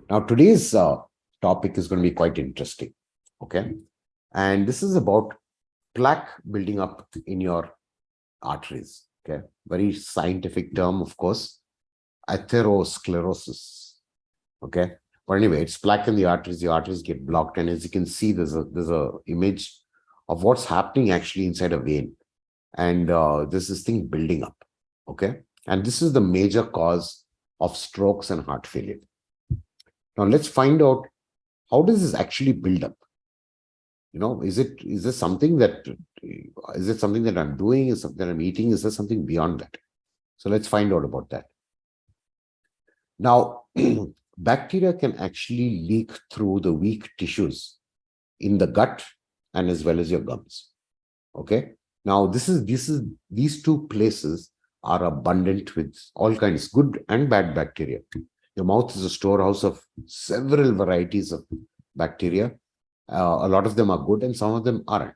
Now, today's topic is going to be quite interesting. Okay. And this is about plaque building up in your arteries. Okay. Very scientific term, of course, atherosclerosis. Okay. But anyway, it's plaque in the arteries get blocked. And as you can see, there's a image of what's happening actually inside a vein. And there's this thing building up. Okay. And this is the major cause of strokes and heart failure. Now let's find out, how does this actually build up? Is this something that I'm doing? Is something that I'm eating? Is there something beyond that? So let's find out about that. Now, bacteria can actually leak through the weak tissues in the gut and as well as your gums. Okay. Now, these two places are abundant with all kinds, good and bad bacteria. Your mouth is a storehouse of several varieties of bacteria. A lot of them are good and some of them aren't.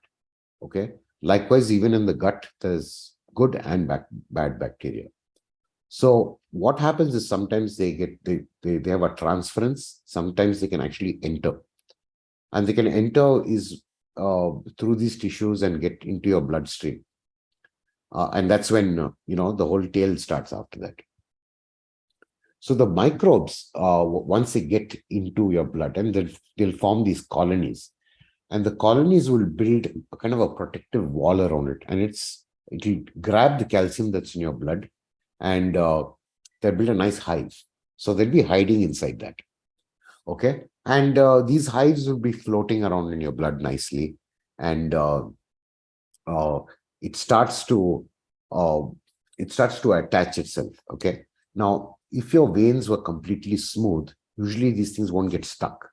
Okay. Likewise, even in the gut, there's good and bad bacteria. So what happens is sometimes they have a transference. Sometimes they can actually enter. And they can enter is through these tissues and get into your bloodstream. And that's when, the whole tale starts after that. So the microbes, once they get into your blood, and they'll form these colonies. And the colonies will build a kind of a protective wall around it. And it'll grab the calcium that's in your blood and they'll build a nice hive. So they'll be hiding inside that. Okay. And these hives will be floating around in your blood nicely. And it starts to attach itself. Okay. Now, if your veins were completely smooth, usually these things won't get stuck.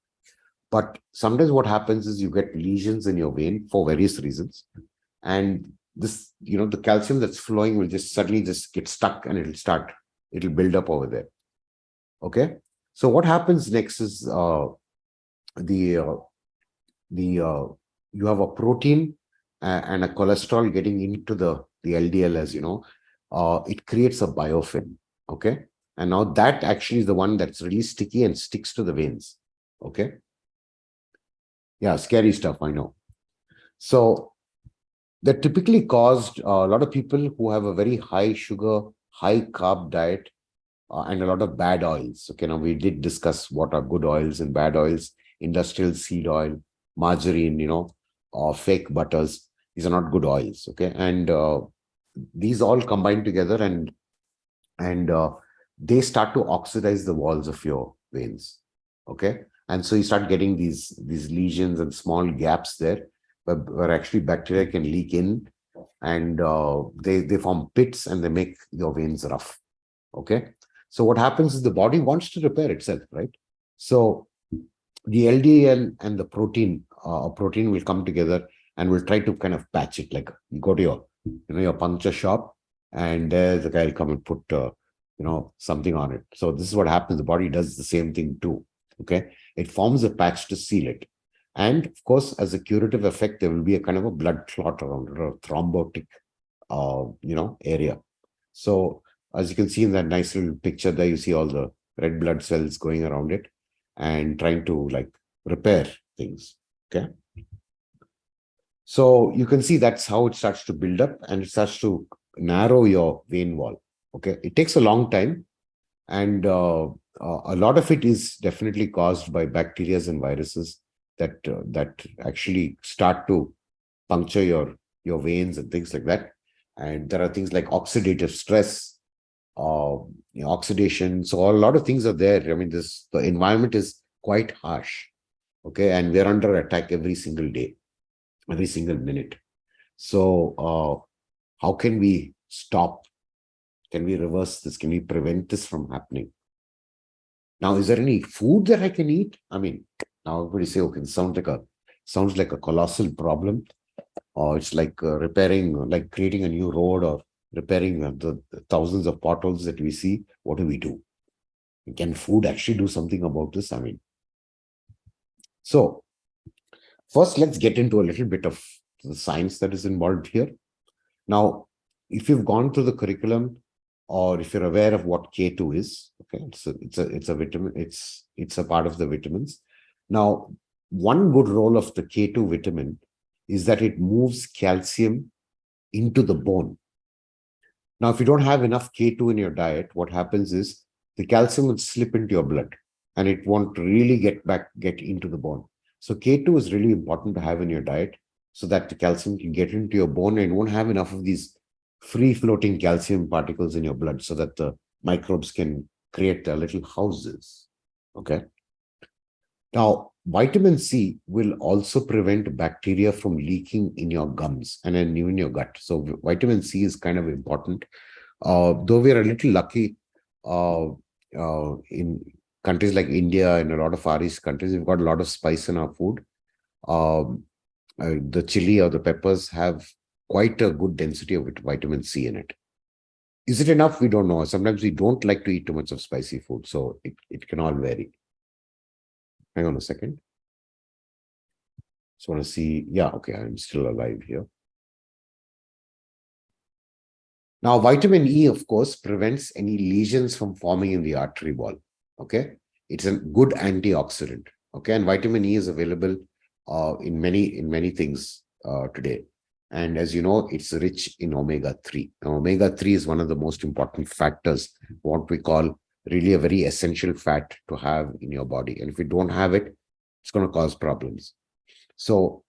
But sometimes what happens is you get lesions in your vein for various reasons. And this, the calcium that's flowing will just suddenly just get stuck and it'll build up over there. Okay. So what happens next is you have a protein and a cholesterol getting into the LDL, as you know, it creates a biofilm. Okay. And now that actually is the one that's really sticky and sticks to the veins. Okay. Yeah, scary stuff, I know. So that typically caused a lot of people who have a very high sugar, high carb diet and a lot of bad oils. Okay, now we did discuss what are good oils and bad oils, industrial seed oil, margarine, or fake butters. These are not good oils. Okay, and these all combine together and they start to oxidize the walls of your veins. Okay. And so you start getting these lesions and small gaps there where actually bacteria can leak in and they form pits and they make your veins rough. Okay. So what happens is the body wants to repair itself, right? So the LDL and the protein will come together and will try to kind of patch it. Like you go to your puncture shop and the guy will come and put something on it. So this is what happens. The body does the same thing too. Okay. It forms a patch to seal it. And of course, as a curative effect, there will be a kind of a blood clot around it, or a thrombotic, area. So as you can see in that nice little picture there, you see all the red blood cells going around it and trying to repair things. Okay. So you can see that's how it starts to build up and it starts to narrow your vein wall. Okay. It takes a long time. And a lot of it is definitely caused by bacteria and viruses that actually start to puncture your veins and things like that. And there are things like oxidative stress, oxidation. So a lot of things are there. I mean, the environment is quite harsh. Okay. And we're under attack every single day, every single minute. So how can we stop? Can we reverse this? Can we prevent this from happening? Now, is there any food that I can eat? I mean, now everybody say, okay, this sounds like a colossal problem, or it's like creating a new road or repairing the thousands of potholes that we see. What do we do? Can food actually do something about this? I mean, so first, let's get into a little bit of the science that is involved here. Now, if you've gone through the curriculum, or if you're aware of what K2 is, okay, it's a vitamin, it's a part of the vitamins. Now, one good role of the K2 vitamin is that it moves calcium into the bone. Now, if you don't have enough K2 in your diet, what happens is the calcium will slip into your blood and it won't really get into the bone. So K2 is really important to have in your diet so that the calcium can get into your bone and you won't have enough of these free floating calcium particles in your blood so that the microbes can create their little houses. Okay. Now, vitamin C will also prevent bacteria from leaking in your gums and then in your gut. So vitamin C is kind of important. Though we are a little lucky in countries like India and a lot of Far East countries, we've got a lot of spice in our food. The chili or the peppers have quite a good density of vitamin C in it. Is it enough? We don't know. Sometimes we don't like to eat too much of spicy food, so it can all vary. Hang on a second. Just want to see. Yeah, okay, I'm still alive here. Now, vitamin E, of course, prevents any lesions from forming in the artery wall. Okay, it's a good antioxidant. Okay, and vitamin E is available in many things today. And as you know, it's rich in omega-3. Now, omega-3 is one of the most important factors, what we call really a very essential fat to have in your body. And if you don't have it, it's going to cause problems. So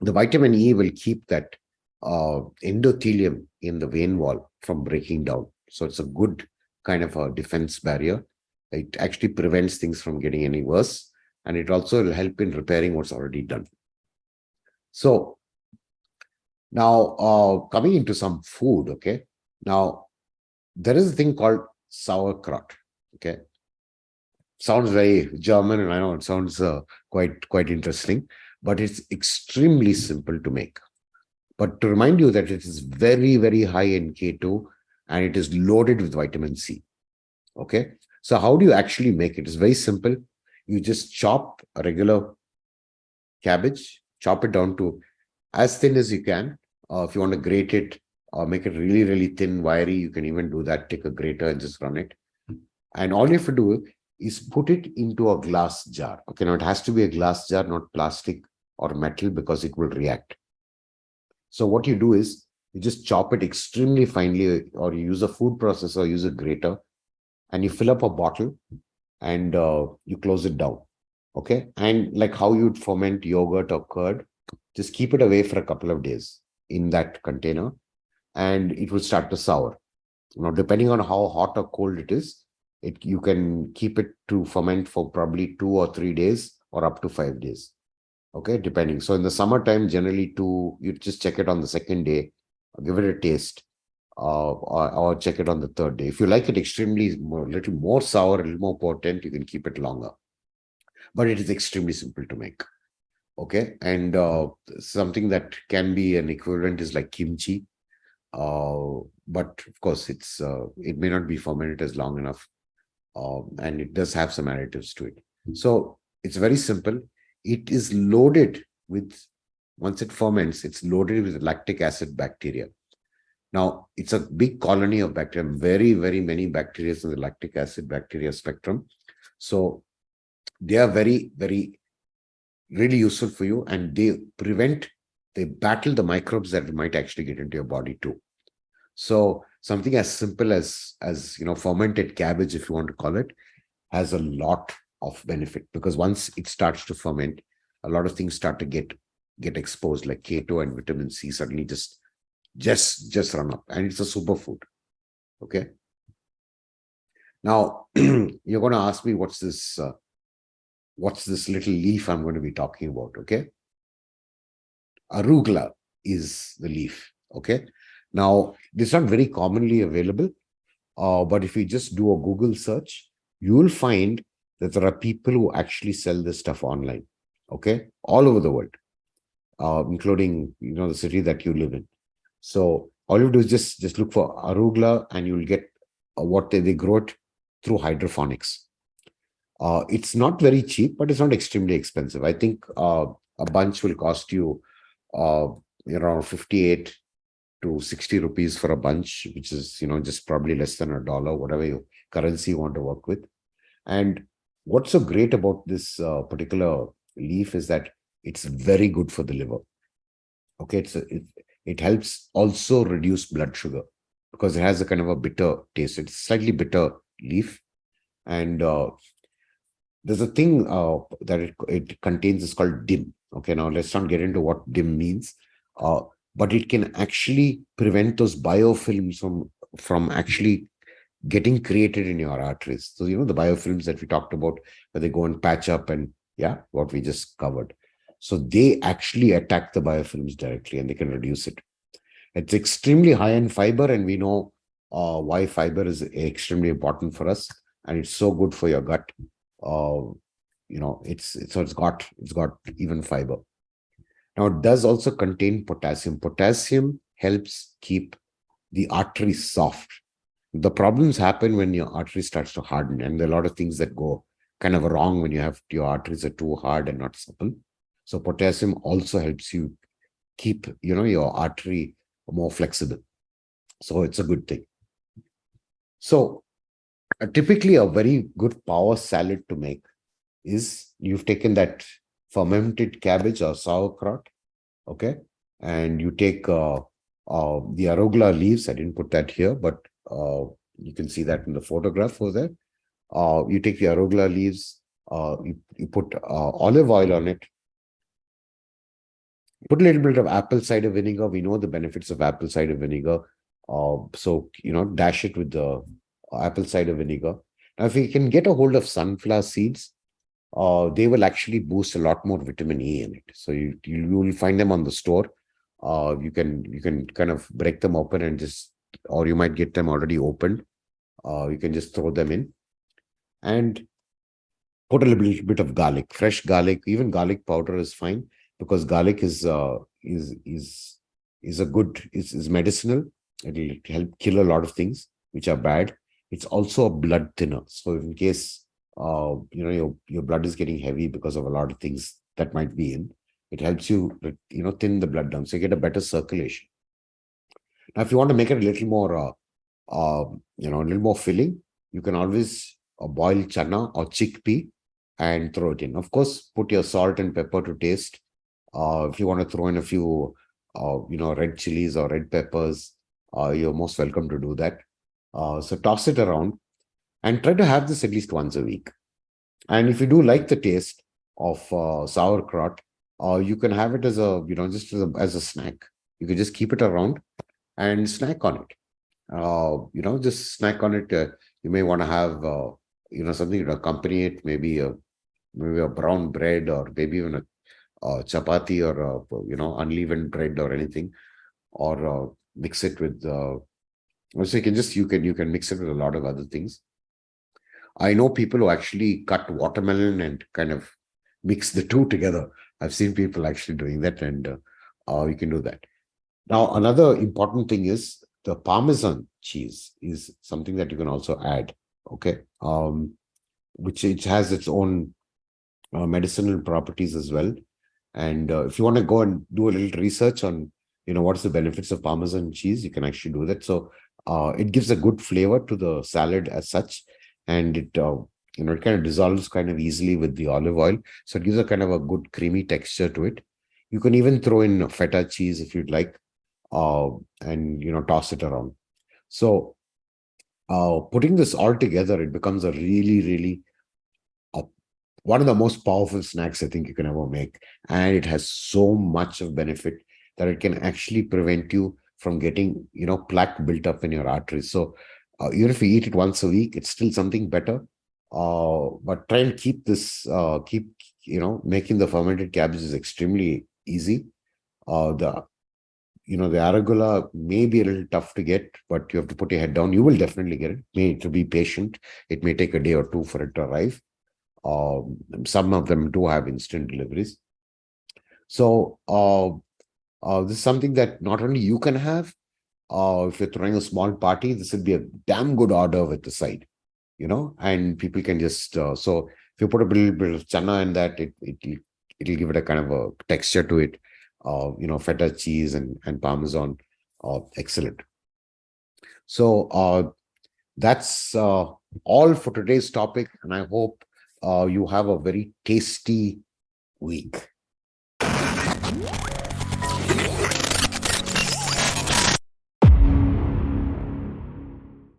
the vitamin E will keep that endothelium in the vein wall from breaking down. So it's a good kind of a defense barrier. It actually prevents things from getting any worse. And it also will help in repairing what's already done. So now coming into some food, okay. Now, there is a thing called sauerkraut, okay. Sounds very German, and I know it sounds quite interesting, but it's extremely simple to make. But to remind you that it is very, very high in K2 and it is loaded with vitamin C. Okay. So how do you actually make it? It's very simple. You just chop a regular cabbage, chop it down to as thin as you can. If you want to grate it or make it really, really thin, wiry, you can even do that. Take a grater and just run it. And all you have to do is put it into a glass jar. Okay. Now it has to be a glass jar, not plastic or metal, because it will react. So what you do is you just chop it extremely finely, or you use a food processor, use a grater, and you fill up a bottle and you close it down. Okay. And like how you'd ferment yogurt or curd, just keep it away for a couple of days in that container and it will start to sour. Now, depending on how hot or cold it is, you can keep it to ferment for probably 2 or 3 days or up to 5 days. Okay, depending. So in the summertime, generally you just check it on the second day, give it a taste, or check it on the third day. If you like it extremely a little more sour, a little more potent, you can keep it longer. But it is extremely simple to make. Okay, and something that can be an equivalent is like kimchi. But of course, it may not be fermented as long enough, and it does have some additives to it. So it's very simple. It is loaded with, once it ferments, it's loaded with lactic acid bacteria. Now, it's a big colony of bacteria, very, very many bacteria in the lactic acid bacteria spectrum. So they are very, very, really useful for you, and they battle the microbes that might actually get into your body too. So something as simple as fermented cabbage, if you want to call it, has a lot of benefit, because once it starts to ferment, a lot of things start to get exposed, like K2 and vitamin C suddenly just run up, and it's a superfood. Okay. Now you're going to ask me what's this little leaf I'm going to be talking about. Okay. Arugula is the leaf. Okay. Now it's not very commonly available, but if you just do a Google search, you will find that there are people who actually sell this stuff online, okay, all over the world, including the city that you live in. So all you do is just look for arugula, and you'll get what they grow it through hydroponics. It's not very cheap, but it's not extremely expensive. I think a bunch will cost you around $58 to 60 rupees for a bunch, which is, just probably less than $1, whatever your currency you want to work with. And what's so great about this particular leaf is that it's very good for the liver. Okay, it helps also reduce blood sugar because it has a kind of a bitter taste. It's slightly bitter leaf, and there's a thing that it contains is called dim. Okay, now let's not get into what dim means, but it can actually prevent those biofilms from actually getting created in your arteries. So the biofilms that we talked about, where they go and patch up, and what we just covered. So they actually attack the biofilms directly, and they can reduce it. It's extremely high in fiber, and we know why fiber is extremely important for us, and it's so good for your gut. It's got even fiber. Now it does also contain potassium. Potassium helps keep the arteries soft. The problems happen when your artery starts to harden, and there are a lot of things that go kind of wrong when your arteries are too hard and not supple. So potassium also helps you keep your artery more flexible. So it's a good thing. So typically a very good power salad to make is you've taken that fermented cabbage or sauerkraut, okay, and you take the arugula leaves. I didn't put that here, but you can see that in the photograph over there. You take the arugula leaves, you put olive oil on it, put a little bit of apple cider vinegar. We know the benefits of apple cider vinegar. So, dash it with the apple cider vinegar. Now, if you can get a hold of sunflower seeds, they will actually boost a lot more vitamin E in it. So you will find them on the store. You can kind of break them open and or you might get them already opened. You can just throw them in and put a little bit of garlic, fresh garlic. Even garlic powder is fine because garlic is medicinal. It'll help kill a lot of things which are bad. It's also a blood thinner. So in case your blood is getting heavy because of a lot of things that might be in, it helps you thin the blood down, so you get a better circulation. Now, if you want to make it a little more filling, you can always boil chana or chickpea and throw it in. Of course, put your salt and pepper to taste. If you want to throw in a few red chilies or red peppers, you're most welcome to do that. So toss it around and try to have this at least once a week. And if you do like the taste of sauerkraut, you can have it as as a snack. You can just keep it around and snack on it. Just snack on it. You may want to have something to accompany it, maybe a brown bread, or maybe even a chapati, or unleavened bread or anything, or mix it with. Also, you can mix it with a lot of other things. I know people who actually cut watermelon and kind of mix the two together. I've seen people actually doing that, and you can do that. Now, another important thing is the Parmesan cheese is something that you can also add, okay? Which it has its own medicinal properties as well. And if you want to go and do a little research on, what's the benefits of Parmesan cheese, you can actually do that. So it gives a good flavor to the salad as such, and it it kind of dissolves kind of easily with the olive oil. So it gives a kind of a good creamy texture to it. You can even throw in feta cheese if you'd like, and toss it around. So putting this all together, it becomes a really, really one of the most powerful snacks I think you can ever make. And it has so much of benefit that it can actually prevent you from getting, plaque built up in your arteries. So even if you eat it once a week, it's still something better. But try and keep this, making the fermented cabbage is extremely easy. The arugula may be a little tough to get, but you have to put your head down. You will definitely get it. May to be patient. It may take a day or two for it to arrive. Some of them do have instant deliveries. So this is something that not only you can have. If you're throwing a small party, this would be a damn good order with the side, and people can just so if you put a little bit of chana in that, it'll give it a kind of a texture to it. Feta cheese and parmesan. Excellent. So that's all for today's topic, and I hope you have a very tasty week.